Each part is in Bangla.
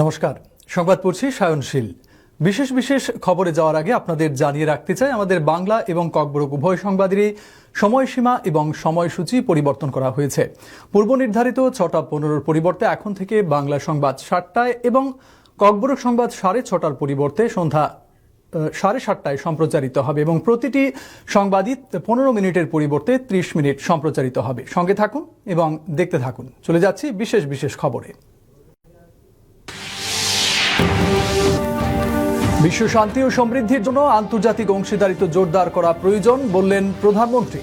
নমস্কার, সংবাদ পড়ছি সায়নশীল। বিশেষ বিশেষ খবরে যাওয়ার আগে আপনাদের জানিয়ে রাখতে চাই, আমাদের বাংলা এবং ককবরক উভয় সংবাদেরই সময়সীমা এবং সময়সূচি পরিবর্তন করা হয়েছে। পূর্ব নির্ধারিত 6টা 15-র পরিবর্তে এখন থেকে বাংলা সংবাদ 7টায় এবং ককবরক সংবাদ 6:30-র পরিবর্তে সন্ধ্যা 7:30টায় সম্প্রচারিত হবে এবং প্রতিটি সংবাদই 15 মিনিটের পরিবর্তে 30 মিনিট সম্প্রচারিত হবে। সঙ্গে থাকুন এবং দেখতে থাকুন। চলে যাচ্ছি বিশেষ বিশেষ খবরে। বিশ্ব শান্তি ও সমৃদ্ধির জন্য আন্তর্জাতিক অংশীদারিত্ব জোরদার করা প্রয়োজন বললেন প্রধানমন্ত্রী।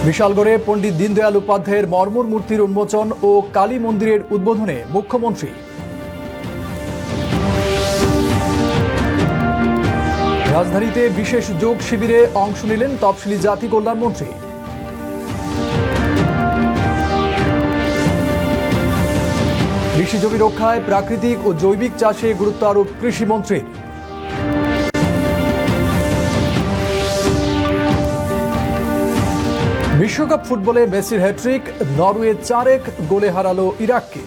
বিশালগড়ে পণ্ডিত দীনদয়াল উপাধ্যায়ের মর্মর মূর্তির উন্মোচন ও কালী মন্দিরের উদ্বোধনে মুখ্যমন্ত্রী। রাজধানীতে বিশেষ যোগ শিবিরে অংশ নিলেন তফসিলি জাতি কল্যাণমন্ত্রী। কৃষি জমি রক্ষায় প্রাকৃতিক ও জৈবিক চাষে গুরুত্ব আরোপ কৃষিমন্ত্রীর। বিশ্বকাপ ফুটবলে মেসির হ্যাট্রিক, নরওয়ে 4-1 গোলে হারালো ইরাককে।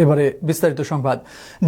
এবারে বিস্তারিত সংবাদ।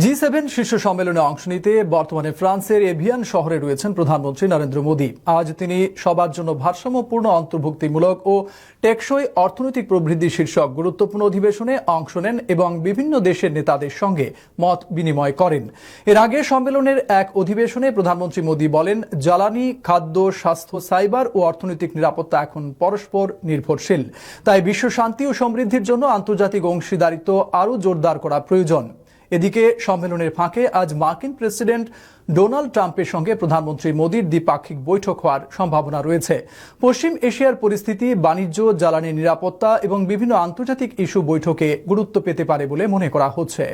G7 শীর্ষ সম্মেলনে অংশ নিতে বর্তমানে ফ্রান্সের এভিয়ান শহরে রয়েছেন প্রধানমন্ত্রী নরেন্দ্র মোদী। আজ তিনি সবার জন্য ভারসাম্যপূর্ণ, অন্তর্ভুক্তিমূলক ও টেকসই অর্থনৈতিক প্রবৃদ্ধি শীর্ষক গুরুত্বপূর্ণ অধিবেশনে অংশ নেন এবং বিভিন্ন দেশের নেতাদের সঙ্গে মত বিনিময় করেন। এর আগে সম্মেলনের এক অধিবেশনে প্রধানমন্ত্রী মোদী বলেন, জ্বালানি, খাদ্য, স্বাস্থ্য, সাইবার ও অর্থনৈতিক নিরাপত্তা এখন পরস্পর নির্ভরশীল। তাই বিশ্ব শান্তি ও সমৃদ্ধির জন্য আন্তর্জাতিক অংশীদারিত্ব আরও জোরদার করা প্রয়োজন। এদিকে সম্মেলনের ফাঁকে আজ মার্কিন প্রেসিডেন্ট ডোনাল্ড ট্রাম্পের সঙ্গে প্রধানমন্ত্রী মোদীর দ্বিপাক্ষিক বৈঠক হওয়ার সম্ভাবনা রয়েছে। পশ্চিম এশিয়ার পরিস্থিতি, বাণিজ্য, জ্বালানি নিরাপত্তা এবং বিভিন্ন আন্তর্জাতিক ইস্যু বৈঠকে গুরুত্ব পেতে পারে বলে মনে করা হচ্ছে।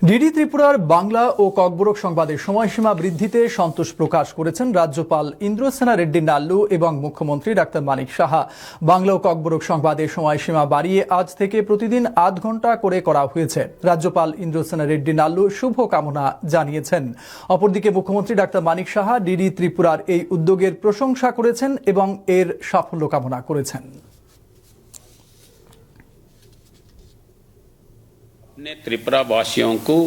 ডিডি ত্রিপুরার বাংলা ও ককবরক সংবাদের সময়সীমা বৃদ্ধিতে সন্তোষ প্রকাশ করেছেন রাজ্যপাল ইন্দ্রসেনা রেড্ডি নাল্লু এবং মুখ্যমন্ত্রী ডাক্তার মানিক সাহা। বাংলা ও ককবরক সংবাদের সময়সীমা বাড়িয়ে আজ থেকে প্রতিদিন 8 ঘণ্টা করে করা হয়েছে। রাজ্যপাল ইন্দ্রসেনা রেড্ডি নাল্লু শুভ কামনা জানিয়েছেন। অপরদিকে মুখ্যমন্ত্রী ডাক্তার মানিক সাহা ডিডি ত্রিপুরার এই উদ্যোগের প্রশংসা করেছেন এবং এর সাফল্য কামনা করেছেন। अपने त्रिपुरा वासियों को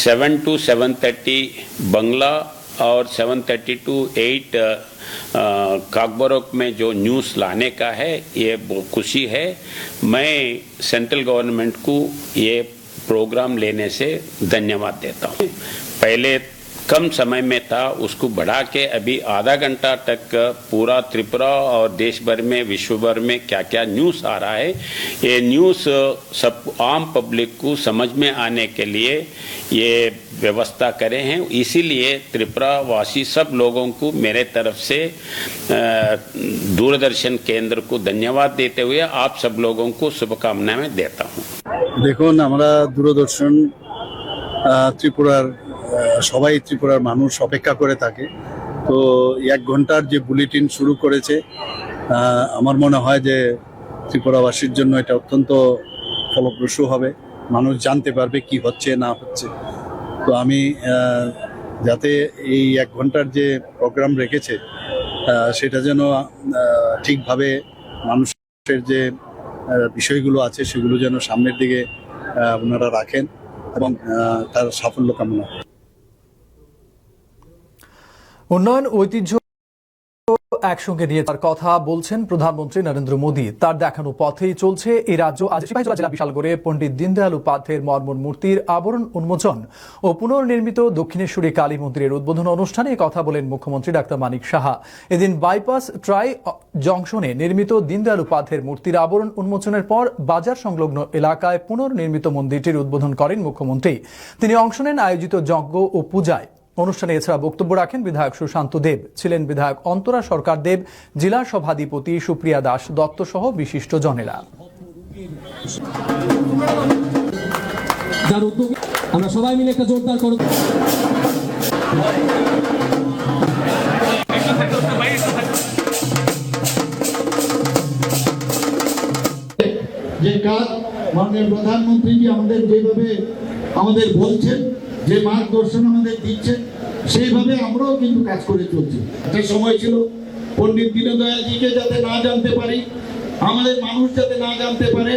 7 to 7:30 बंगला और 7:30 to 8 काकबरक में जो न्यूज़ लाने का है, ये खुशी है। मैं सेंट्रल गवर्नमेंट को ये प्रोग्राम लेने से धन्यवाद देता हूँ। पहले कम समय में था, उसको बढ़ा के अभी आधा घंटा तक पूरा त्रिपुरा और देश भर में, विश्व भर में क्या क्या न्यूज़ आ रहा है, ये न्यूज़ सब आम पब्लिक को समझ में आने के लिए ये व्यवस्था करे हैं। इसीलिए त्रिपुरा वासी सब लोगों को मेरे तरफ से दूरदर्शन केंद्र को धन्यवाद देते हुए आप सब लोगों को शुभकामनाएं देता हूँ। देखो, আমরা দূরদর্শন ত্রিপুরার সবাই ত্রিপুরার মানুষ অপেক্ষা করে থাকে। তো 1 ঘন্টার যে বুলেটিন শুরু করেছে, আমার মনে হয় যে ত্রিপুরাবাসীর জন্য এটা অত্যন্ত ফলপ্রসূ হবে। মানুষ জানতে পারবে কি হচ্ছে না হচ্ছে। তো আমি যাতে এই 1 ঘন্টার যে প্রোগ্রাম রেখেছে সেটা যেন ঠিকভাবে মানুষের যে বিষয়গুলো আছে সেগুলো যেন সামনের দিকে ওনারা রাখেন এবং তার সাফল্য কামনা। উন্নয়ন, ঐতিহ্য একসঙ্গে নিয়ে তার কথা বলছেন প্রধানমন্ত্রী নরেন্দ্র মোদী। তার দেখানো পথেই চলছে এই রাজ্য। আজ সিপাহীজলা জেলা বিশালগড়ে পণ্ডিত দীনদয়াল উপাধ্যায়ের মর্মর মূর্তির আবরণ উন্মোচন ও পুনর্নির্মিত দক্ষিণেশ্বরী কালী মন্দিরের উদ্বোধন অনুষ্ঠানে কথা বলেন মুখ্যমন্ত্রী ডাক্তার মানিক সাহা। এদিন বাইপাস ট্রাই জংশনে নির্মিত দীনদয়াল উপাধ্যায়ের মূর্তির আবরণ উন্মোচনের পর বাজার সংলগ্ন এলাকায় পুনর্নির্মিত মন্দিরটির উদ্বোধন করেন মুখ্যমন্ত্রী। তিনি অংশ নেন আয়োজিত যজ্ঞ ও পূজায়। অনুষ্ঠানে এছাড়া বক্তব্য রাখেন বিধায়ক সুশান্ত দেব, ছিলেন বিধায়ক অন্তরা সরকার দেব, জেলা সভাধিপতি সুপ্রিয়া দাস দত্ত সহ বিশিষ্ট জনেরা। আমরা সবাই মিলে একটা জোরদার করব। যে কাজ মাননীয় প্রধানমন্ত্রীজি আমাদের যেভাবে আমাদের বলছেন, যে মার্গদর্শন আমাদের দিচ্ছেন, সেইভাবে আমরাও কিন্তু কাজ করে চলছি। একটা সময় ছিল পণ্ডিত দীনদয়ালজিকে যাতে না জানতে পারি, আমাদের মানুষ যাতে না জানতে পারে,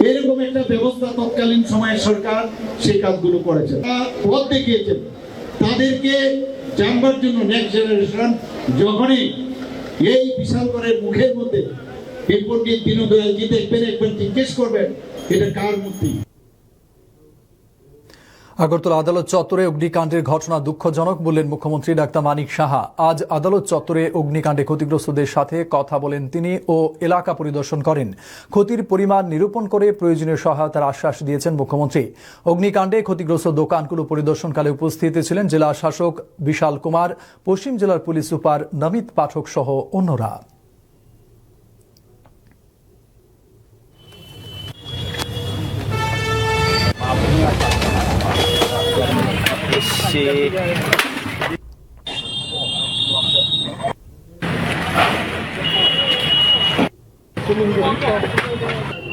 এরকম একটা ব্যবস্থা তৎকালীন সময়ের সরকার সেই কাজগুলো করেছে। পথ দেখিয়েছেন তাদেরকে জানবার জন্য নেক্সট জেনারেশন যখনই এই বিশালগড়ের মুখের মধ্যে এই পণ্ডিত দীনদয়ালজি দেখবেন, একবার জিজ্ঞেস করবেন এটা কার মূর্তি। আগরতলা আদালত চত্বরে অগ্নিকাণ্ডের ঘটনা দুঃখজনক বললেন মুখ্যমন্ত্রী ডাক্তার মানিক সাহা। আজ আদালত চত্বরে অগ্নিকাণ্ডে ক্ষতিগ্রস্তদের সাথে কথা বলেন তিনি ও এলাকা পরিদর্শন করেন। ক্ষতির পরিমাণ নিরূপণ করে প্রয়োজনীয় সহায়তার আশ্বাস দিয়েছেন মুখ্যমন্ত্রী। অগ্নিকাণ্ডে ক্ষতিগ্রস্ত দোকানগুলো পরিদর্শনকালে উপস্থিত ছিলেন জেলা শাসক বিশাল কুমার, পশ্চিম জেলার পুলিশ সুপার নমিত পাঠক সহ অন্যরা।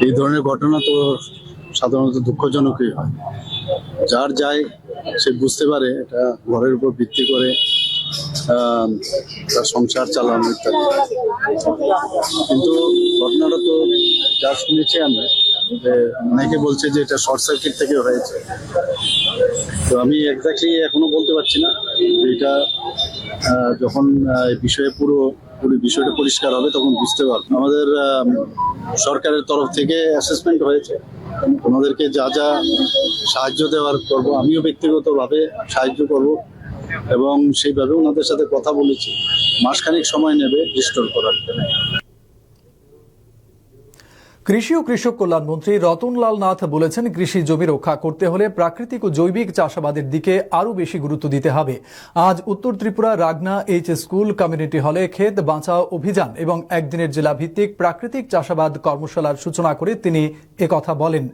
এই ধরনের ঘটনা তো সাধারণত দুঃখজনকই হয়। যার যায় সে বুঝতে পারে এটা ঘরের উপর ভিত্তি করে তার সংসার চালানো ইত্যাদি, কিন্তু ঘটনাটা তো যা শুনেছি আমরা, যে অনেকে বলছে যে এটা শর্ট সার্কিট থেকে হয়েছে। তো আমি এক্স্যাক্টলি এখনো বলতে পারছি না। এটা যখন এই বিষয়ে পুরো বিষয়টা পরিষ্কার হবে তখন বুঝতে পারবো। আমাদের সরকারের তরফ থেকে অ্যাসেসমেন্ট হয়েছে, ওনাদেরকে যা যা সাহায্য দেওয়ার করব, আমিও ব্যক্তিগতভাবে সাহায্য করব এবং সেইভাবে ওনাদের সাথে কথা বলেছি। মাসখানেক সময় নেবে রিস্টোর করার জন্য। কৃষি ও কৃষক কল্যাণ মন্ত্রী রতনলাল নাথ বলেছেন, কৃষি জমি রক্ষা করতে হলে প্রাকৃতিক ও জৈবিক চাষাবাদের দিকে আরও বেশি গুরুত্ব দিতে হবে। আজ উত্তর ত্রিপুরা রাগনা এইচ স্কুল কমিউনিটি হলে ক্ষেত বাঁচাও অভিযান এবং একদিনের জেলা ভিত্তিক প্রাকৃতিক চাষাবাদ কর্মশালার সূচনা করে তিনি একথা বলেন।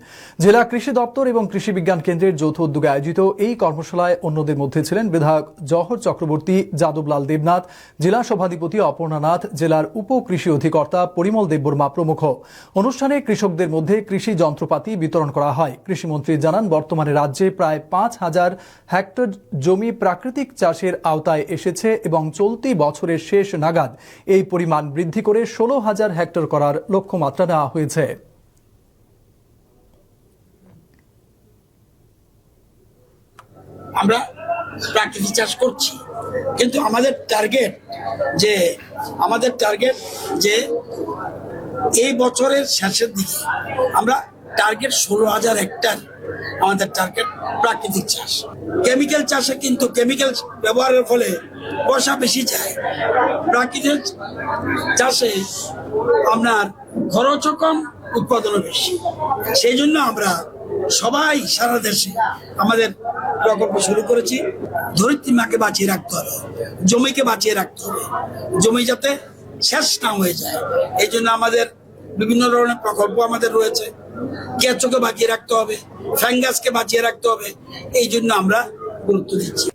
জেলা কৃষি দপ্তর এবং কৃষি বিজ্ঞান কেন্দ্রের যৌথ উদ্যোগে আয়োজিত এই কর্মশালায় অন্যদের মধ্যে ছিলেন বিধায়ক জহর চক্রবর্তী, যাদবলাল দেবনাথ, জেলা সভাধিপতি অপর্ণা নাথ, জেলার উপ কৃষি অধিকর্তা পরিমল দেববর্মা প্রমুখ। অনুষ্ঠানে কৃষকদের মধ্যে কৃষি যন্ত্রপাতি বিতরণ করা হয়। কৃষিমন্ত্রী জানান, বর্তমানে রাজ্যে প্রায় 5,000 হেক্টর জমি প্রাকৃতিক চাষের আওতায় এসেছে এবং চলতি বছরের শেষ নাগাদ এই পরিমাণ বৃদ্ধি করে 16,000 হেক্টর করার লক্ষ্যমাত্রা নেওয়া হয়েছে। আমরা প্রাকৃতিক চাষ করছি, কিন্তু আমাদের টার্গেট যে এই বছরের শেষের দিকে আমরা টার্গেট 16,000 হেক্টর আমাদের টার্গেট প্রাকৃতিক চাষ। কেমিক্যাল চাষে কিন্তু কেমিক্যাল ব্যবহারের ফলে পয়সা বেশি যায়। প্রাকৃতিক চাষে আপনার খরচও কম, উৎপাদনও বেশি। সেই জন্য আমরা সবাই সারা দেশে আমাদের প্রকল্প শুরু করেছি। ধরিত্রী মাকে বাঁচিয়ে রাখতে হবে, জমিকে বাঁচিয়ে রাখতে হবে, জমি যাতে শেষ না হয়ে যায়। এই জন্য আমাদের বিভিন্ন ধরনের প্রকল্প আমাদের রয়েছে। কেঁচোকে বাঁচিয়ে রাখতে হবে, ফ্যাঙ্গাসকে বাঁচিয়ে রাখতে হবে, এই জন্য আমরা গুরুত্ব দিচ্ছি।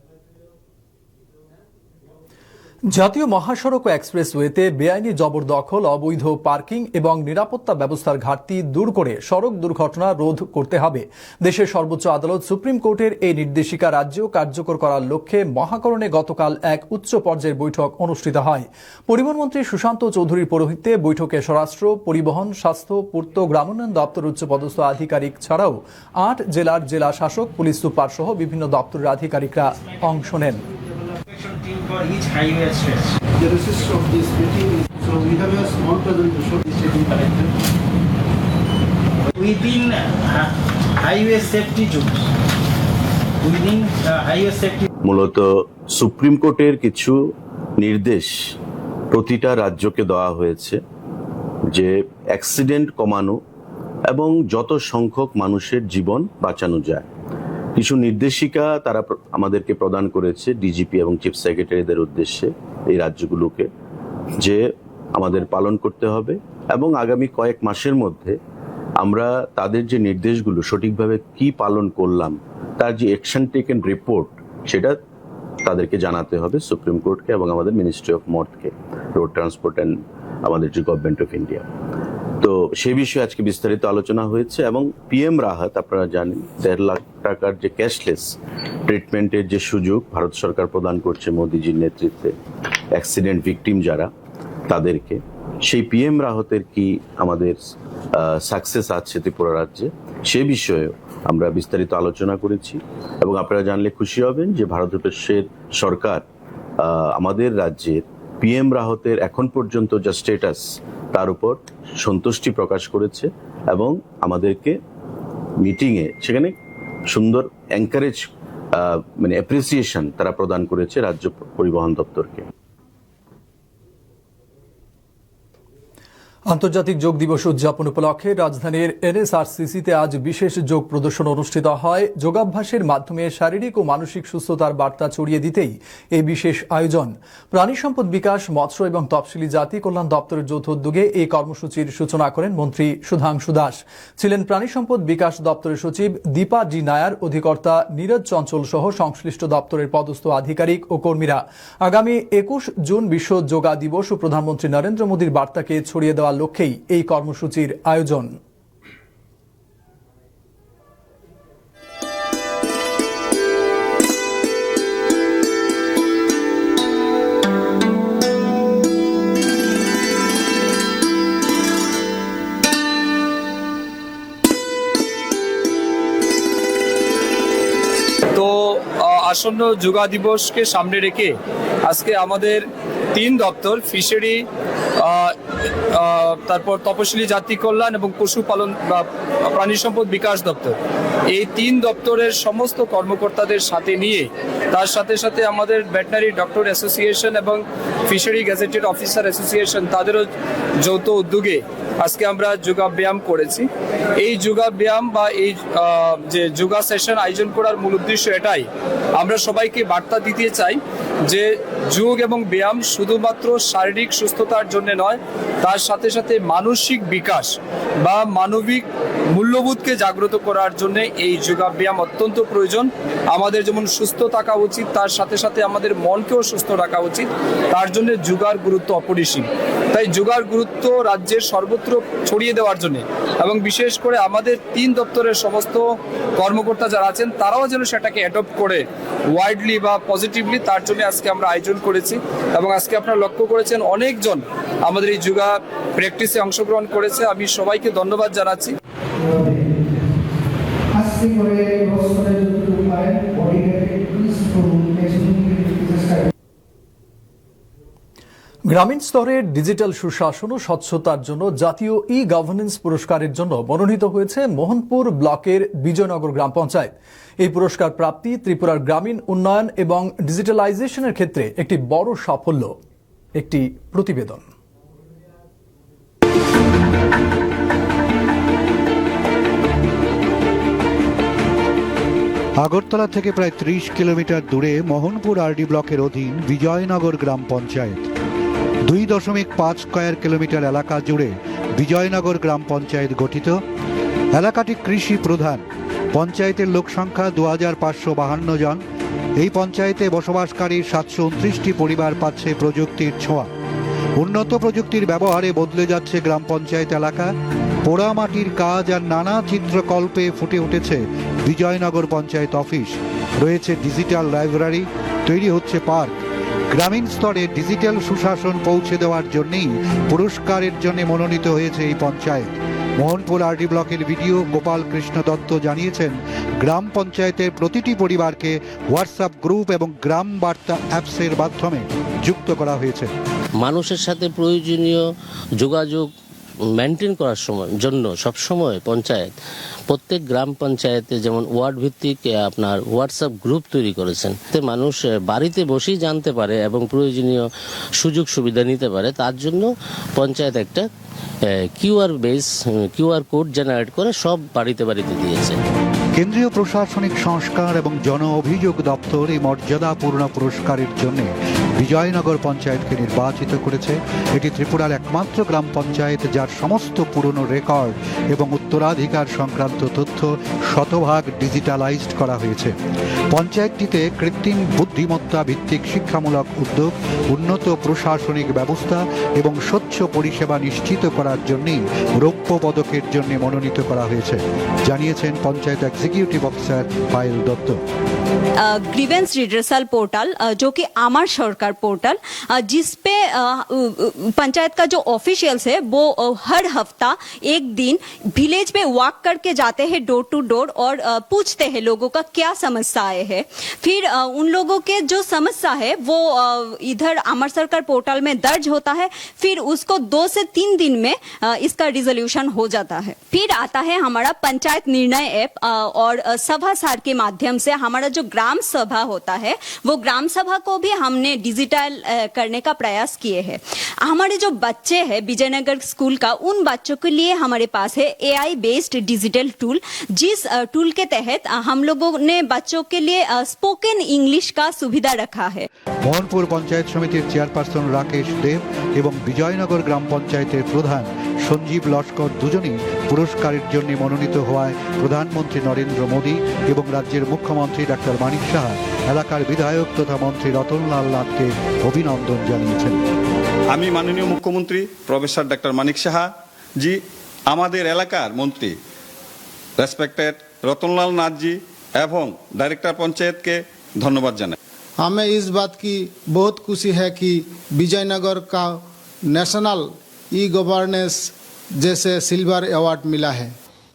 জাতীয় মহাসড়ক ও এক্সপ্রেসওয়েতে বেআইনি জবরদখল, অবৈধ পার্কিং এবং নিরাপত্তা ব্যবস্থার ঘাটতি দূর করে সড়ক দুর্ঘটনা রোধ করতে হবে। দেশের সর্বোচ্চ আদালত সুপ্রিম কোর্টের এই নির্দেশিকা রাজ্যেও কার্যকর করার লক্ষ্যে মহাকরণে গতকাল এক উচ্চ পর্যায়ের বৈঠক অনুষ্ঠিত হয়। পরিবহনমন্ত্রী সুশান্ত চৌধুরীর পৌরোহিত্যে বৈঠকে স্বরাষ্ট্র, পরিবহন, স্বাস্থ্য, পূর্ত, গ্রামোন্নয়ন দপ্তর উচ্চপদস্থ আধিকারিক ছাড়াও 8 জেলার জেলা শাসক, পুলিশ সুপার সহ বিভিন্ন দপ্তরের আধিকারিকরা অংশ নেন। For each highway stretch. The resist of this meeting, so we have a small presentation which has been collected. Within highway safety zones, within highway safety. মূলত সুপ্রিম কোর্টের কিছু নির্দেশ প্রতিটা রাজ্যকে দেওয়া হয়েছে যে অ্যাক্সিডেন্ট কমানো এবং যত সংখ্যক মানুষের জীবন বাঁচানো যায়। কিছু নির্দেশিকা তারা আমাদেরকে প্রদান করেছে ডিজিপি এবং চিফ সেক্রেটারিদের উদ্দেশ্যে এই রাজ্যগুলোকে, যে আমাদের পালন করতে হবে এবং আগামী কয়েক মাসের মধ্যে আমরা তাদের যে নির্দেশগুলো সঠিকভাবে কি পালন করলাম তার যে অ্যাকশন টেকেন রিপোর্ট সেটা তাদেরকে জানাতে হবে সুপ্রিম কোর্টকে এবং আমাদের মিনিস্ট্রি অফ মর্থকে, রোড ট্রান্সপোর্ট অ্যান্ড আমাদের যে গভর্নমেন্ট অফ ইন্ডিয়া। তো সেই বিষয়ে আজকে বিস্তারিত আলোচনা হয়েছে এবং পিএম রাহাত আপনারা জানেন 1.5 লাখ টাকার যে ক্যাশলেস ট্রিটমেন্টের যে সুযোগ ভারত সরকার প্রদান করছে মোদিজির নেতৃত্বে অ্যাক্সিডেন্ট ভিকটিম যারা, তাদেরকে সেই পিএম রাহতের কি আমাদের সাকসেস আছে ত্রিপুরা রাজ্যে, সে বিষয়ে আমরা বিস্তারিত আলোচনা করেছি। এবং আপনারা জানলে খুশি হবেন যে ভারতবর্ষের সরকার আমাদের রাজ্যের পিএম রাহতের এখন পর্যন্ত যা স্ট্যাটাস তার উপর সন্তুষ্টি প্রকাশ করেছে এবং আমাদেরকে মিটিংয়ে সেখানে সুন্দর এনকারেজ মানে অ্যাপ্রিসিয়েশন তারা প্রদান করেছে রাজ্য পরিবহন দপ্তরকে। আন্তর্জাতিক যোগ দিবস উদযাপন উপলক্ষে রাজধানীর এনএসআরসিসিতে আজ বিশেষ যোগ প্রদর্শন অনুষ্ঠিত হয়। যোগাভ্যাসের মাধ্যমে শারীরিক ও মানসিক সুস্থতার বার্তা ছড়িয়ে দিতেই এই বিশেষ আয়োজন। প্রাণী সম্পদ বিকাশ, মৎস্য এবং তফসিলি জাতি কল্যাণ দপ্তরের যৌথ উদ্যোগে এই কর্মসূচির সূচনা করেন মন্ত্রী সুধাংশু দাস। ছিলেন প্রাণী সম্পদ বিকাশ দপ্তরের সচিব দীপা জি নায়ার, অধিকর্তা নীরজ চঞ্চল সহ সংশ্লিষ্ট দপ্তরের পদস্থ আধিকারিক ও কর্মীরা। আগামী 21 জুন বিশ্ব যোগা দিবস ও প্রধানমন্ত্রী নরেন্দ্র মোদীর বার্তাকে ছড়িয়ে দেওয়া লক্ষ্যেই এই কর্মসূচির আয়োজন। তো আসন্ন যোগা দিবসকে সামনে রেখে আজকে আমাদের 3 দপ্তর, ফিশারি, তারপর তপশিলি জাতি কল্যাণ এবং পশুপালন বা প্রাণী সম্পদ বিকাশ দপ্তর, এই 3 দপ্তরের সমস্ত কর্মকর্তাদের সাথে নিয়ে তার সাথে সাথে আমাদের ভেটেরিনারি ডক্টর অ্যাসোসিয়েশন এবং ফিশারি গ্যাজেটেড অফিসার অ্যাসোসিয়েশন তাদেরও যৌথ উদ্যোগে আজকে আমরা যোগা ব্যায়াম করেছি। এই যোগা ব্যায়াম বা এই যে যোগা সেশন আয়োজন করার মূল উদ্দেশ্য এটাই, আমরা সবাইকে বার্তা দিতে চাই যে যোগ এবং ব্যায়াম শুধুমাত্র শারীরিক সুস্থতার জন্য নয়, তার সাথে সাথে মানসিক বিকাশ বা মানবিক মূল্যবোধকে জাগ্রত করার জন্য এই যোগা ব্যায়াম অত্যন্ত প্রয়োজন। আমাদের যেমন সুস্থ থাকা উচিত, তার সাথে সাথে আমাদের মনকেও সুস্থ রাখা উচিত, তার জন্য যোগার গুরুত্ব অপরিসীম। তাই যোগার গুরুত্ব রাজ্যের সর্বত্র ছড়িয়ে দেওয়ার জন্য এবং বিশেষ করে আমাদের 3 দপ্তরের সমস্ত কর্মকর্তা যারা আছেন তারাও যেন সেটাকে অ্যাডপ্ট করে ওয়াইডলি বা পজিটিভলি, তার জন্য আজকে আমরা আয়োজন করেছি। এবং আজকে আপনারা লক্ষ্য করেছেন অনেকজন আমাদের এই যোগা প্র্যাকটিসে অংশগ্রহণ করেছে। আমি সবাইকে ধন্যবাদ জানাচ্ছি। গ্রামীণ স্তরের ডিজিটাল সুশাসন ও স্বচ্ছতার জন্য জাতীয় ই গভর্নেন্স পুরস্কারের জন্য মনোনীত হয়েছে মোহনপুর ব্লকের বিজয়নগর গ্রাম পঞ্চায়েত। এই পুরস্কার প্রাপ্তি ত্রিপুরার গ্রামীণ উন্নয়ন এবং ডিজিটালাইজেশনের ক্ষেত্রে একটি বড় সাফল্য। একটি প্রতিবেদন। আগরতলা থেকে প্রায় 30 কিলোমিটার দূরে মোহনপুর আরডি ব্লকের অধীন বিজয়নগর গ্রাম পঞ্চায়েত। 2.5 স্কয়ার কিলোমিটার এলাকা জুড়ে বিজয়নগর গ্রাম পঞ্চায়েত গঠিত। এলাকাটি কৃষি প্রধান। পঞ্চায়েতের লোকসংখ্যা 2552 জন। এই পঞ্চায়েতে বসবাসকারী 729টি পরিবার পাচ্ছে প্রযুক্তির ছোঁয়া। উন্নত প্রযুক্তির ব্যবহারে বদলে যাচ্ছে গ্রাম পঞ্চায়েত এলাকা। পোড়ামাটির কাজ আর নানা চিত্রকল্পে ফুটে উঠেছে বিজয়নগর পঞ্চায়েত অফিস। রয়েছে ডিজিটাল লাইব্রেরি, তৈরি হচ্ছে পার্ক। গ্রামীণ স্তরে ডিজিটাল সুশাসন পৌঁছে দেওয়ার জন্যই পুরস্কারের জন্য মনোনীত হয়েছে এই পঞ্চায়েত। মোহনপুর আরডি ব্লকের বিডিও গোপাল কৃষ্ণ দত্ত জানিয়েছেন, গ্রাম পঞ্চায়েতের প্রতিটি পরিবারকে হোয়াটসঅ্যাপ গ্রুপ এবং গ্রাম বার্তা অ্যাপসের মাধ্যমে যুক্ত করা হয়েছে। মানুষের সাথে প্রয়োজনীয় যোগাযোগ মেনটেন করার জন্য সবসময় পঞ্চায়েত প্রত্যেক গ্রাম পঞ্চায়েতে যেমন ওয়ার্ড ভিত্তিক আপনার হোয়াটসঅ্যাপ গ্রুপ তৈরি করেছেন, মানুষ বাড়িতে বসেই জানতে পারে এবং প্রয়োজনীয় সুযোগ সুবিধা নিতে পারে। তার জন্য পঞ্চায়েত একটা কিউআর কোড জেনারেট করে সব বাড়িতে বাড়িতে দিয়েছে। কেন্দ্রীয় প্রশাসনিক সংস্কার এবং জন অভিযোগ দপ্তর এই মর্যাদাপূর্ণ পুরস্কারের জন্য বিজয়নগর পঞ্চায়েতকে নির্বাচিত করেছে। এটি ত্রিপুরার একমাত্র গ্রাম পঞ্চায়েত যার সমস্ত পুরনো রেকর্ড এবং উত্তরাধিকার সংক্রান্ত তথ্য শতভাগ ডিজিটালাইজড করা হয়েছে। পঞ্চায়েতটিতে কৃত্রিম বুদ্ধিমত্তা ভিত্তিক শিক্ষামূলক উদ্যোগ, উন্নত প্রশাসনিক ব্যবস্থা এবং স্বচ্ছ পরিষেবা নিশ্চিত করার জন্যই রৌপ্য পদকের জন্য মনোনীত করা হয়েছে, জানিয়েছেন panchayat executive officer Payel Dutta. Grievance redressal portal जो कि आमार सरकार पोर्टल जिस पे पंचायत का जो ऑफिशियल्स है वो हर हफ्ता एक दिन विलेज में वॉक करके जाते हैं डोर टू डोर और पूछते हैं लोगों का क्या समस्याएं है। फिर उन लोगों के जो समस्या है वो इधर आमार सरकार पोर्टल में दर्ज होता है। फिर उसको 2 से 3 दिन में इसका रिजोल्यूशन हो जाता है। फिर आता है हमारा पंचायत निर्णय ऐप और सभा सार के माध्यम से हमारा जो ग्राम सभा होता है वो ग्राम सभा को भी हमने डिजिटल करने का प्रयास किए हैं। हमारे जो बच्चे हैं विजयनगर स्कूल का, उन बच्चों के लिए हमारे पास है AI बेस्ड डिजिटल टूल, जिस टूल के तहत हम लोगों ने बच्चों के लिए स्पोकन इंग्लिश का सुविधा रखा है। মোহনপুর পঞ্চায়েত সমিতির চেয়ারপারসন রাকেশ দেব এবং বিজয়নগর গ্রাম পঞ্চায়েতের প্রধান সঞ্জীব লস্কর দুজনেই পুরস্কারের জন্য মনোনীত হওয়ায় প্রধানমন্ত্রী নরেন্দ্র মোদী এবং রাজ্যের মুখ্যমন্ত্রী ডাক্তার মানিক সাহা এলাকার বিধায়ক তথা মন্ত্রী রতনলাল নাথকে অভিনন্দন জানিয়েছেন। আমি মাননীয় মুখ্যমন্ত্রী প্রফেসর ডাক্তার মানিক সাহা জি, আমাদের এলাকার মন্ত্রী রেসপেক্টেড রতনলাল নাথ জি এবং ডাইরেক্টর পঞ্চায়েতকে ধন্যবাদ জানাই। हमें इस बात की बहुत खुशी है कि विजयनगर का नेशनल ई-गवर्नेंस जैसे सिल्वर अवार्ड मिला है।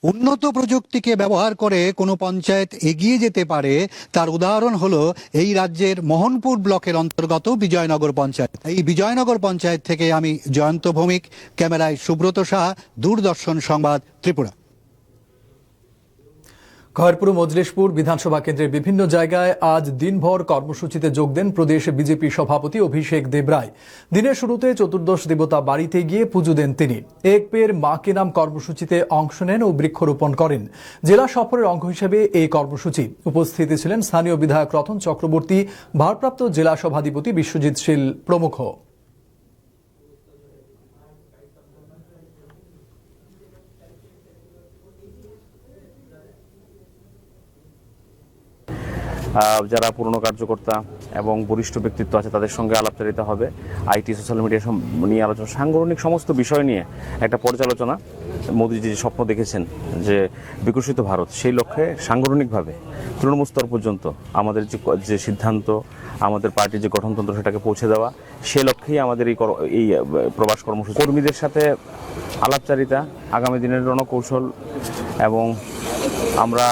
উন্নত প্রযুক্তিকে ব্যবহার করে কোনো পঞ্চায়েত এগিয়ে যেতে পারে তার উদাহরণ হলো এই রাজ্যের মোহনপুর ব্লকের অন্তর্গত বিজয়নগর পঞ্চায়েত। এই বিজয়নগর পঞ্চায়েত থেকে আমি জয়ন্ত ভৌমিক, ক্যামেরায় সুব্রত সাহা, দূরদর্শন সংবাদ, ত্রিপুরা। খয়েরপুর মজলিশপুর বিধানসভা কেন্দ্রের বিভিন্ন জায়গায় আজ দিনভর কর্মসূচিতে যোগ দেন প্রদেশ বিজেপি সভাপতি অভিষেক দেবরায়। দিনের শুরুতে চতুর্দশ দেবতা বাড়িতে গিয়ে পুজো দেন তিনি। এক পের মা কে নাম কর্মসূচিতে অংশ নেন ও বৃক্ষরোপণ করেন। জেলা সফরের অঙ্গ হিসেবে এই কর্মসূচি। উপস্থিত ছিলেন স্থানীয় বিধায়ক রতন চক্রবর্তী, ভারপ্রাপ্ত জেলা সভাধিপতি বিশ্বজিৎ শীল প্রমুখ। যারা পুরনো কার্যকর্তা এবং বরিষ্ঠ ব্যক্তিত্ব আছে তাদের সঙ্গে আলাপচারিতা হবে, আইটি, সোশ্যাল মিডিয়া নিয়ে আলোচনা, সাংগঠনিক সমস্ত বিষয় নিয়ে একটা পর্যালোচনা। মোদীজি যে স্বপ্ন দেখেছেন যে বিকশিত ভারত, সেই লক্ষ্যে সাংগঠনিকভাবে তৃণমূল স্তর পর্যন্ত আমাদের যে সিদ্ধান্ত, আমাদের পার্টির যে গঠনতন্ত্র সেটাকে পৌঁছে দেওয়া, সে লক্ষ্যেই আমাদের এই প্রবাস কর্মসূচি। কর্মীদের সাথে আলাপচারিতা, আগামী দিনের রণকৌশল, এবং আমরা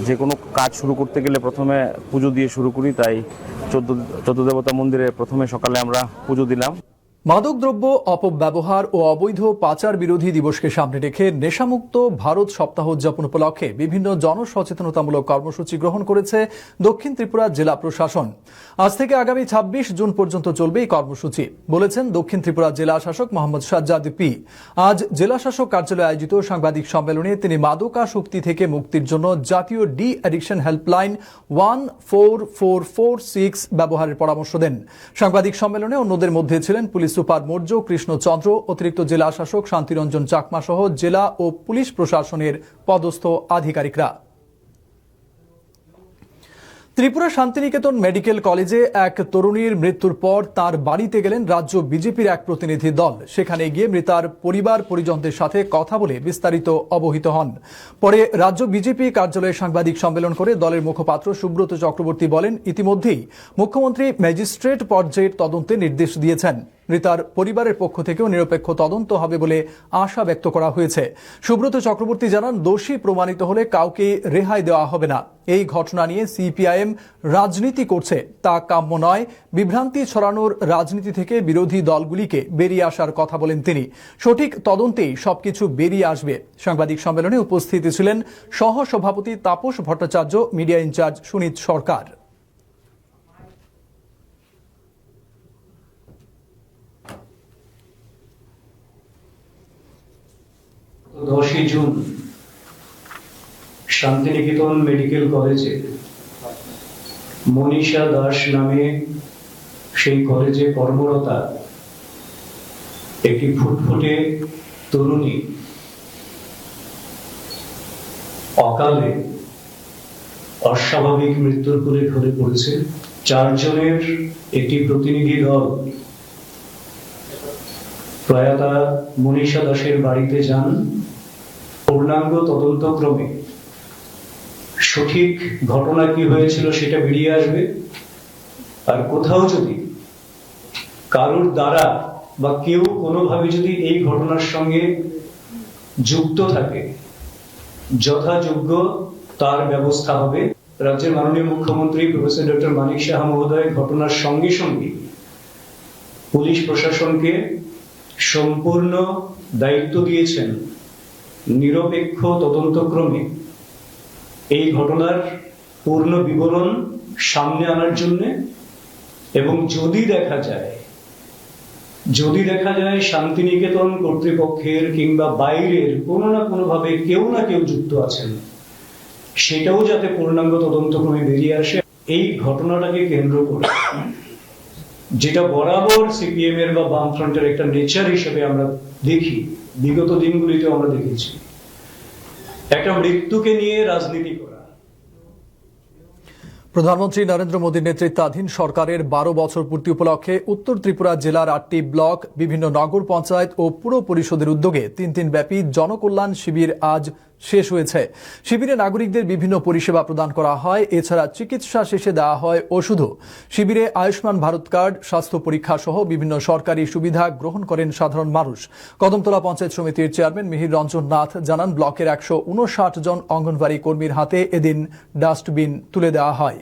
যে কোনো কাজ শুরু করতে গেলে প্রথমে পুজো দিয়ে শুরু করি, তাই 14 দেবতা মন্দিরে প্রথমে সকালে আমরা পুজো দিলাম। মাদকদ্রব্য অপব্যবহার ও অবৈধ পাচার বিরোধী দিবসকে সামনে রেখে নেশামুক্ত ভারত সপ্তাহ উদযাপন উপলক্ষে বিভিন্ন জনসচেতনতামূলক কর্মসূচি গ্রহণ করেছে দক্ষিণ ত্রিপুরা জেলা প্রশাসন। আজ থেকে আগামী 26 জুন পর্যন্ত চলবে এই কর্মসূচি, বলেছেন দক্ষিণ ত্রিপুরা জেলা শাসক মোহাম্মদ সাজ্জাদ পি। আজ জেলা শাসক কার্যালয়ে আয়োজিত সাংবাদিক সম্মেলনে তিনি মাদকাসক্তি থেকে মুক্তির জন্য জাতীয় ডি অ্যাডিকশন হেল্পলাইন 14446 ব্যবহারের পরামর্শ দেন। সাংবাদিক সম্মেলনে অন্যদের মধ্যে ছিলেন পুলিশ সুপার মৌর্য কৃষ্ণচন্দ্র, অতিরিক্ত জেলা শাসক শান্তিরঞ্জন চাকমা সহ জেলা ও পুলিশ প্রশাসনের পদস্থ আধিকারিকরা। ত্রিপুরা শান্তিনিকেতন মেডিকেল কলেজে এক তরুণীর মৃত্যুর পর তার বাড়িতে গেলেন রাজ্য বিজেপির এক প্রতিনিধি দল। সেখানে গিয়ে মৃতার পরিবার পরিজনদের সাথে কথা বলে বিস্তারিত অবহিত হন। পরে রাজ্য বিজেপি কার্যালয়ে সাংবাদিক সম্মেলন করে দলের মুখপাত্র সুব্রত চক্রবর্তী বলেন, ইতিমধ্যেই মুখ্যমন্ত্রী ম্যাজিস্ট্রেট পর্যায়ের তদন্তে নির্দেশ দিয়েছেন। মৃতার পরিবারের পক্ষ থেকেও নিরপেক্ষ তদন্ত হবে বলে আশা ব্যক্ত করা হয়েছে। সুব্রত চক্রবর্তী জানান, দোষী প্রমাণিত হলে কাউকে রেহাই দেওয়া হবে না। এই ঘটনা নিয়ে সিপিআইএম রাজনীতি করছে, তা কাম্য নয়। বিভ্রান্তি ছড়ানোর রাজনীতি থেকে বিরোধী দলগুলিকে বেরিয়ে আসার কথা বলেন তিনি। সঠিক তদন্তেই সবকিছু বেরিয়ে আসবে। সাংবাদিক সম্মেলনে উপস্থিত ছিলেন সহ সভাপতি তাপস ভট্টাচার্য, মিডিয়া ইনচার্জ সুনীত সরকার। 10 জুন শান্তিনিকেতন মেডিকেল কলেজে মনীষা দাস নামে সেই কলেজে কর্মরতা একটি ফুটফুটে তরুণী অকালে অস্বাভাবিক মৃত্যুর কোলে ঢলে পড়েছে। 4 জনের একটি প্রতিনিধি দল প্রয়াতা মনীষা দাসের বাড়িতে যান। পূর্ণাঙ্গ তদন্তক্রমে সঠিক ঘটনা কি হয়েছিল সেটা বেরিয়ে আসবে। আর কোথাও যদি কারোর দ্বারা বা কেউ কোনোভাবে যদি এই ঘটনার সঙ্গে যুক্ত থাকে, যথাযোগ্য তার ব্যবস্থা হবে। রাজ্যের মাননীয় মুখ্যমন্ত্রী প্রফেসর ডক্টর মানিক সাহা মহোদয় ঘটনার সঙ্গে সঙ্গে পুলিশ প্রশাসনকে সম্পূর্ণ দায়িত্ব দিয়েছেন নিরপেক্ষ তদন্তক্রমে এই ঘটনার পূর্ণ বিবরণ সামনে আনার জন্য। এবং যদি দেখা যায় শান্তিনিকেতন কর্তৃপক্ষের কিংবা বাইরের কোনো না কোনোভাবে কেউ না কেউ যুক্ত আছেন, সেটাও যাতে পূর্ণাঙ্গ তদন্তক্রমে বেরিয়ে আসে। এই ঘটনাটাকে কেন্দ্র করে যেটা বরাবর সিপিএম এর বা বামফ্রন্টের একটা নেচার হিসেবে আমরা দেখি, বিগত দিনগুলিতে আমরা দেখেছি একটা মৃত্যুকে নিয়ে রাজনীতি করা। প্রধানমন্ত্রী নরেন্দ্র মোদীর নেতৃত্বাধীন সরকারের 12 বছর পূর্তি উপলক্ষে উত্তর ত্রিপুরা জেলার 8টি ব্লক, বিভিন্ন নগর পঞ্চায়েত ও পুর পরিষদের উদ্যোগে 3 দিন ব্যাপী জনকল্যাণ শিবির আজ শেষ হয়েছে। শিবিরে নাগরিকদের বিভিন্ন পরিষেবা প্রদান করা হয়। এছাড়া চিকিৎসা শেষে দেওয়া হয় ওষুধও। শিবিরে আয়ুষ্মান ভারত কার্ড, স্বাস্থ্য পরীক্ষা সহ বিভিন্ন সরকারি সুবিধা গ্রহণ করেন সাধারণ মানুষ। কদমতলা পঞ্চায়েত সমিতির চেয়ারম্যান মিহির রঞ্জন নাথ জানান, ব্লকের 159 জন অঙ্গনওয়াড়ি কর্মীর হাতে এদিন ডাস্টবিন তুলে দেওয়া হয়।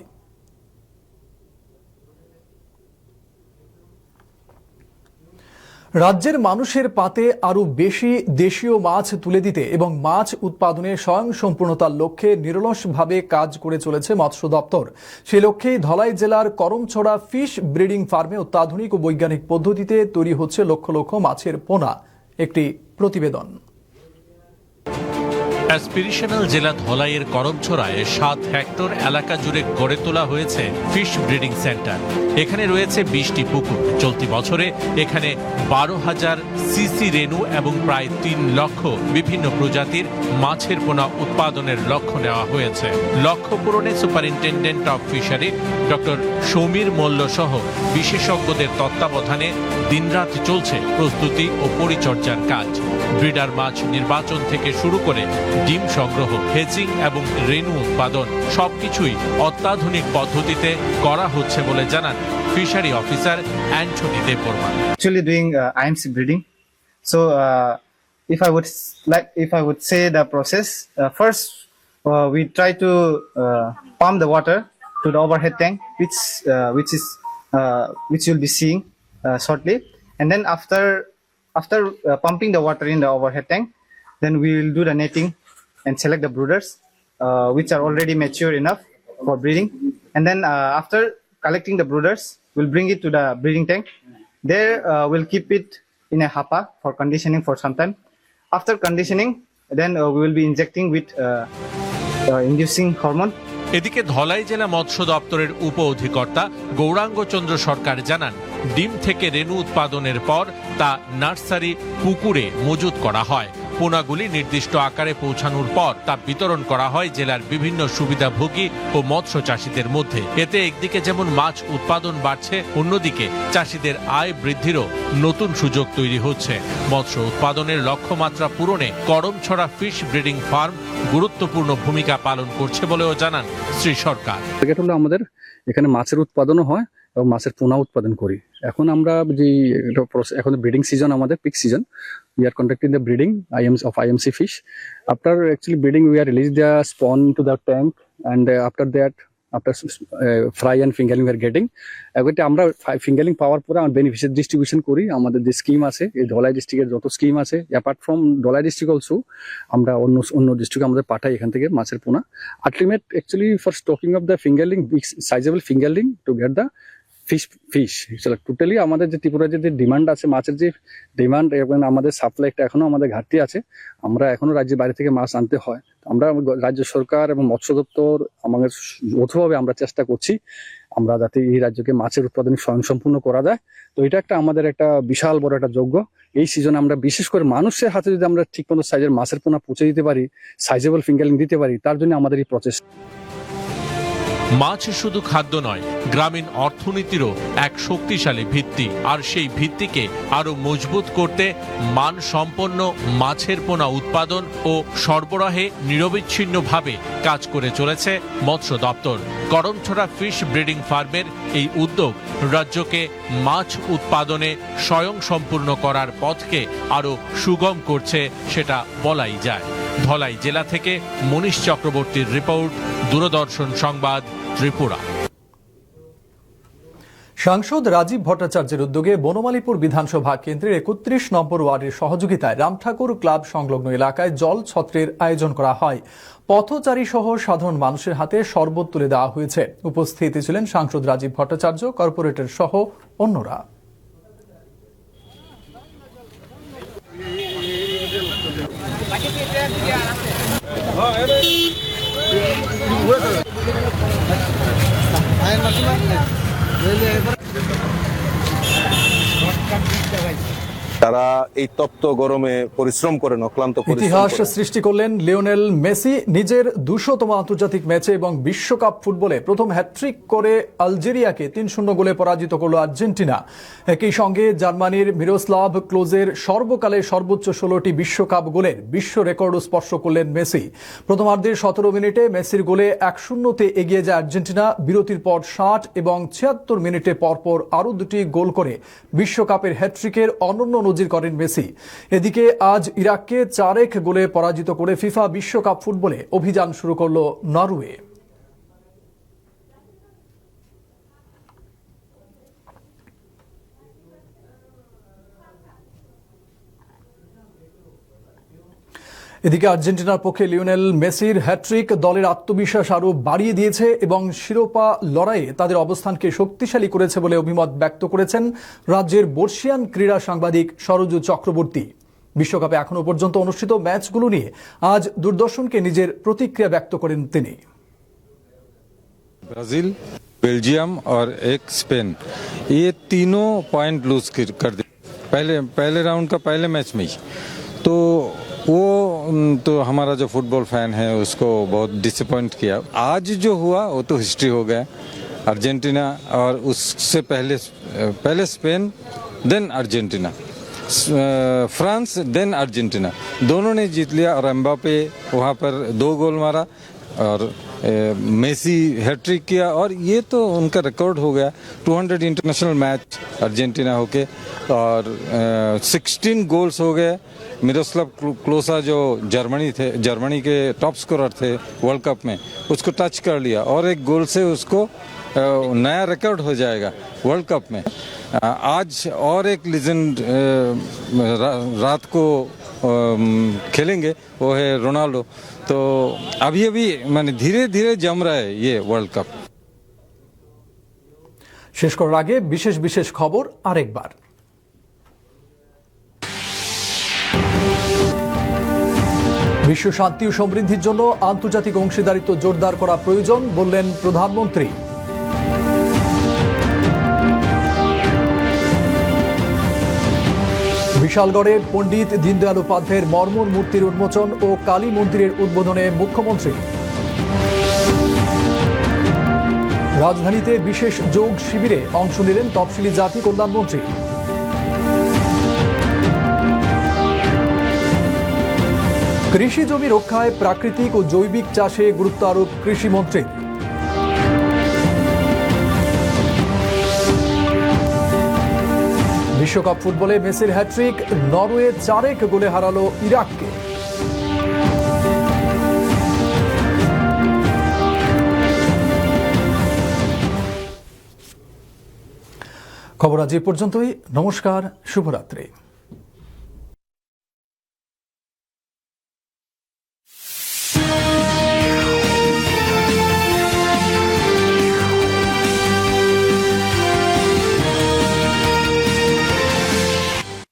রাজ্যের মানুষের পাতে আরও বেশি দেশীয় মাছ তুলে দিতে এবং মাছ উৎপাদনে স্বয়ংসম্পূর্ণতার লক্ষ্যে নিরলসভাবে কাজ করে চলেছে মৎস্য দপ্তর। সেই লক্ষ্যেই ধলাই জেলার করমছড়া ফিশ ব্রিডিং ফার্মে অত্যাধুনিক ও বৈজ্ঞানিক পদ্ধতিতে তৈরি হচ্ছে লক্ষ লক্ষ মাছের পোনা। একটি প্রতিবেদন। অ্যাসপিরেশনাল জেলা ধলাইয়ের করমছড়ায় 7 হেক্টর এলাকা জুড়ে গড়ে তোলা হয়েছে ফিশ ব্রিডিং সেন্টার। এখানে রয়েছে 20টি পুকুর। চলতি বছরে এখানে 12,000 সিসি রেণু এবং প্রায় 3 লক্ষ বিভিন্ন প্রজাতির মাছের পোনা উৎপাদনের লক্ষ্য নেওয়া হয়েছে। লক্ষ্য পূরণে superintendent of fishery doctor Samir Malla সহ বিশেষজ্ঞদের তত্ত্বাবধানে দিনরাত চলছে প্রস্তুতি ও পরিচর্যার কাজ। ব্রিডার মাছ নির্বাচন থেকে শুরু করে ডিম সংগ্রহ, হেজিং এবং রেণু উৎপাদন সবকিছুই অত্যাধুনিক পদ্ধতিতে করা হচ্ছে বলে জানান fishery officer Antony Debbarma. Actually doing IMC breeding. So if I would say the process, first we try to pump the water to the overhead tank, which you'll be seeing shortly, and then after pumping the water in the overhead tank, then we will do the netting and select the brooders which are already mature enough for breeding, and then after collecting the brooders, we'll bring it to the breeding tank. There we'll keep it in a happa for conditioning for some time. After conditioning, then we will be injecting with inducing hormone. এদিকে ধলাই জেলা মৎস্য দপ্তরের উপ অধিকর্তা গৌরাঙ্গ চন্দ্র সরকার জানান, ডিম থেকে রেণু উৎপাদনের পর তা নার্সারি পুকুরে মজুত করা হয়। পোনাগুলি নির্দিষ্ট আকারে পৌঁছানোর পর তা বিতরণ করা হয় জেলার বিভিন্ন সুবিধাভোগী ও মৎস্য চাষীদের মধ্যে। এতে একদিকে যেমন মাছ উৎপাদন বাড়ছে, অন্যদিকে চাষীদের আয় বৃদ্ধিরও নতুন সুযোগ তৈরি হচ্ছে। মৎস্য উৎপাদনের লক্ষ্যমাত্রা পূরণে করমছড়া ফিশ ব্রিডিং ফার্ম গুরুত্বপূর্ণ ভূমিকা পালন করছে বলেও জানান শ্রী সরকার। টার্গেট হলো আমাদের এখানে মাছের উৎপাদনও হয় এবং মাছের পোনা উৎপাদন করি। এখন আমরা যে এখন ব্রিডিং সিজন, আমাদের peak season, we are conducting the breeding of IMC fish. After actually breeding, we are release the spawn to the tank, and after that, after fry and fingerling we are getting. এবারে আমরা ফিঙ্গারিং পাওয়ার পরে আমরা বেনিফিশিয়ারি ডিস্ট্রিবিউশন করি। আমাদের যে স্কিম আছে, এই ধলাই ডিস্ট্রিক্টের যত স্কিম আছে, apart from Dhalai district also আমরা অন্য ডিস্ট্রিক্টে আমাদের পাঠাই এখান থেকে মাছের পোনা। Ultimate actually for stocking of the fingerling, sizeable fingerling to get the fish totally আমাদের যে ত্রিপুরার যে ডিমান্ড আছে মাছের যে ডিমান্ড এবং আমাদের সাপ্লাইটা এখনো আমাদের ঘাটতি আছে। আমরা এখনো রাজ্যের বাইরে থেকে মাছ আনতে হয়। আমরা রাজ্য সরকার এবং মৎস্য দপ্তর আমাদের যৌথভাবে আমরা চেষ্টা করছি আমরা যাতে এই রাজ্যকে মাছের উৎপাদন স্বয়ংসম্পূর্ণ করা যায়। তো এটা একটা আমাদের একটা বিশাল বড় একটা যোগ্য। এই সিজনে আমরা বিশেষ করে মানুষের হাতে যদি আমরা ঠিক মতো সাইজের মাছের পোনা পৌঁছে দিতে পারি, সাইজেবল ফিঙ্গারিং দিতে পারি, তার জন্য আমাদের এই প্রচেষ্টা। মাছ শুধু খাদ্য নয়, গ্রামীণ অর্থনীতিরও এক শক্তিশালী ভিত্তি। আর সেই ভিত্তিকে আরো মজবুত করতে মানসম্পন্ন মাছের পোনা উৎপাদন ও সরবরাহে নিরবিচ্ছিন্নভাবে কাজ করে চলেছে মৎস্য দপ্তর। করমছড়া ফিশ ব্রিডিং ফার্মের এই উদ্যোগ রাজ্যকে মাছ উৎপাদনে স্বয়ংসম্পূর্ণ করার পথকে আরো সুগম করছে, সেটা বলাই যায়। ধলাই জেলা থেকে মনীষ চক্রবর্তীর রিপোর্ট, দূরদর্শন সংবাদ, ত্রিপুরা। সাংসদ রাজীব ভট্টাচার্যের উদ্যোগে বনমালীপুর বিধানসভা কেন্দ্রের ৩১ নম্বর ওয়ার্ডের সহযোগিতায় রামঠাকুর ক্লাব সংলগ্ন এলাকায় জল ছত্রের আয়োজন করা হয়। পথচারী সহ সাধারণ মানুষের হাতে শরবত তুলে দেওয়া হয়েছে। উপস্থিত ছিলেন সাংসদ রাজীব ভট্টাচার্য, কর্পোরেটর সহ অন্যরা। তারা এই তপ্ত গরমে পরিশ্রম করেন, অক্লান্ত ইতিহাস সৃষ্টি করলেন লিওনেল মেসি। নিজের ২০০তম আন্তর্জাতিক ম্যাচে এবং বিশ্বকাপ ফুটবলে প্রথম হ্যাটট্রিক করে আলজেরিয়াকে ৩-০ গোলে পরাজিত করল আর্জেন্টিনা। একই সঙ্গে জার্মানির মিরোস্লাভ ক্লোজের সর্বকালের সর্বোচ্চ ১৬টি বিশ্বকাপ গোলের বিশ্ব রেকর্ডও স্পর্শ করলেন মেসি। প্রথমার্ধের ১৭ মিনিটে মেসির গোলে ১-০তে এগিয়ে যায় আর্জেন্টিনা। বিরতির পর ৬০ এবং ৭৬ মিনিটে পরপর আরও দুটি গোল করে বিশ্বকাপের হ্যাটট্রিকের অনন্য নজির করেন মেসি। এদিকে আজ ইরাককে ৪-১ গোলে পরাজিত করে ফিফা বিশ্বকাপ ফুটবলে অভিযান শুরু করল নরওয়ে। এদিকে আর্জেন্টিনার পক্ষে লিওনেল মেসির হ্যাট্রিক দলের আত্মবিশ্বাস আরও বাড়িয়ে দিয়েছে এবং শিরোপা লড়াইয়ে তাদের অবস্থানকে শক্তিশালী করেছে বলে অভিমত ব্যক্ত করেছেন রাজ্যের বর্ষিয়ান ক্রীড়া সাংবাদিক সরোজ চক্রবর্তী। বিশ্বকাপে এখনো পর্যন্ত অনুষ্ঠিত ম্যাচগুলো নিয়ে আজ দূরদর্শনকে নিজের প্রতিক্রিয়া ব্যক্ত করেন তিনি। ब्राजील, बेल्जियम और एक स्पेन, ये तीनों पॉइंट लूज कर दिए पहले राउंड का पहले मैच में ही। तो वो तो हमारा जो फुटबॉल फैन है उसको बहुत डिसअपॉइंट किया। आज जो हुआ वो तो हिस्ट्री हो गया। अर्जेंटीना और उससे पहले Spain, then Argentina, France, then Argentina, दोनों ने जीत लिया। और एम्बापे वहाँ पर 2 गोल मारा और मेसी हैट्रिक किया और ये तो उनका रिकॉर्ड हो गया। 200 इंटरनेशनल मैच अर्जेंटीना होके और 16 गोल्स हो गए। मिरोस्लाव क्लोसा जो जर्मनी के टॉप स्कोरर थे वर्ल्ड कप में, उसको टच कर लिया और 1 गोल से उसको नया रिकॉर्ड हो जाएगा वर्ल्ड कप में। आज और एक लीजेंड रात को खेलेंगे, वो है रोनाल्डो। तो अभी माने धीरे धीरे जम रहा है ये वर्ल्ड कप। শেষ করার আগে বিশেষ খবর আরেকবার। বিশ্ব শান্তি ও সমৃদ্ধির জন্য আন্তর্জাতিক অংশীদারিত্ব জোরদার করা প্রয়োজন বললেন প্রধানমন্ত্রী। বিশালগড়ের পণ্ডিত দীনদয়াল উপাধ্যায়ের মর্মর মূর্তির উন্মোচন ও কালী মন্দিরের উদ্বোধনে মুখ্যমন্ত্রী। রাজধানীতে বিশেষ যোগ শিবিরে অংশ নিলেন তফসিলি জাতি কল্যাণমন্ত্রী। কৃষি জমি রক্ষায় প্রাকৃতিক ও জৈবিক চাষে গুরুত্ব আরোপ কৃষিমন্ত্রী। বিশ্বকাপ ফুটবলে মেসির হ্যাট্রিক, নরওয়ে ৪-১ গোলে হারালো ইরাককে। খবর আজ এ পর্যন্তই। নমস্কার, শুভরাত্রি।